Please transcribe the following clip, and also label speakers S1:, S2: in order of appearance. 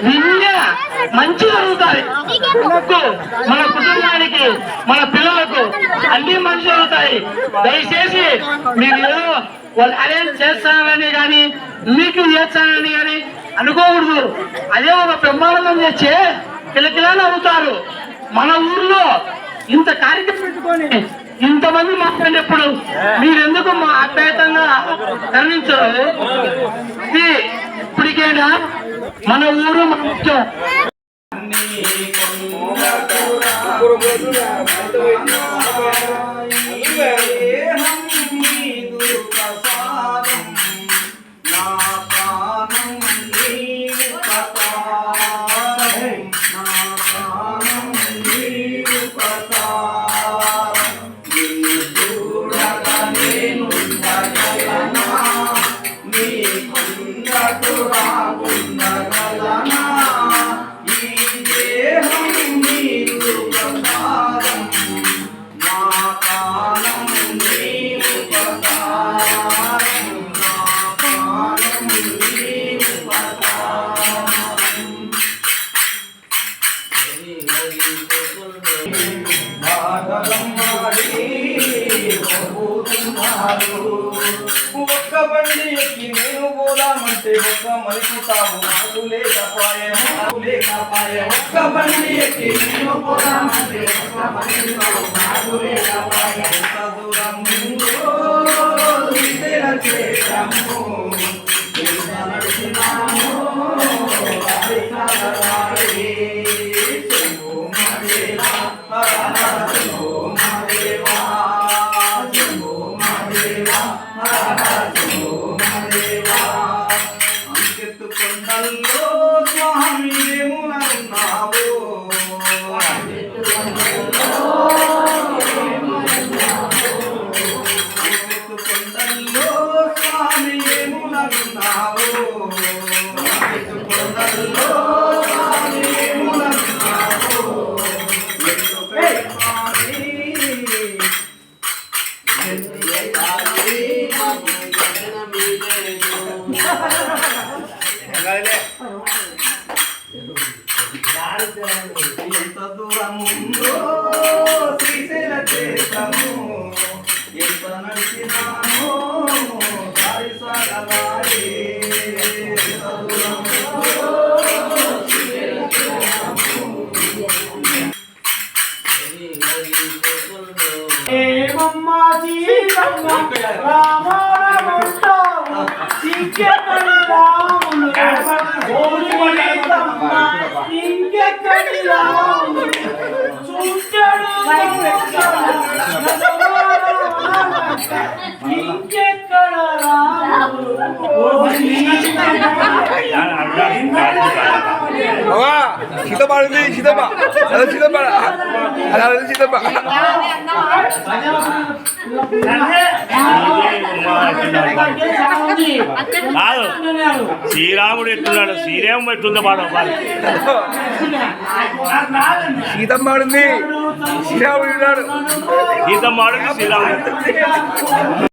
S1: నిన్న మంచి జరుగుతాయి. మన కుటుంబానికి మన పిల్లలకు అన్ని మంచి జరుగుతాయి. దయచేసి మీరు ఏదో వాళ్ళు అరేంజ్ చేస్తానని కానీ మీకు చేస్తానని కానీ అనుకోకూడదు. అదే ఒక బ్రహ్మాండం తెచ్చే కిలకిలాలు అవుతారు. మన ఊర్లో ఇంత కార్యక్రమం పెట్టుకొని ఇంతమంది మాట్లాడినప్పుడు మీరెందుకు మా ఆప్యాయతంగా కరుణించరు? ఇది ఇప్పటికైనా మన ఊరు ముఖ్యం.
S2: ఒక్క బండి ఎక్కి నేను పోదామంటే ఒక్క మనిషి తాము నాకు లేకపాయే ఒక్క బండి ఎక్కి నేను పోదామంటే ఒక్క మనిషి తాము నాకు లేకపాయే ఎంత దూరం చేశాము ఎంత నడిచినాము అంకెత్తుకొండల్లో స్వామి ఏమునన్నావు అంకెత్తుకొండల్లో స్వామి ఏమునన్నావు అంకెత్తుకొండల్లో స్వామి ఏమునన్నావు ఎంత దూరముందో శ్రీశైల క్షేత్రము ఎంత నడిచినామో సారి సాగలాడి ఎంత దూరముందో శ్రీశైల క్షేత్రము ఏమమ్మ సీతమ్మ రామరమంటో ఇంకెక్కడి రాములు ఇంకెక్కడి రాములు చూచాడు ఇంకెక్కడ రాములు
S3: సీతమ్మ సీతమ్మ అదే సీతమ్మ అదే సీతమ్మ
S4: కాదు శ్రీరాముడు ఎట్టున్నాడు శ్రీరాము ఎట్టుందో పాడు
S3: సీతమ్మ ఆడింది శ్రీరాముడు ఉన్నాడు
S4: సీతమ్మ ఆడింది శ్రీరాముడు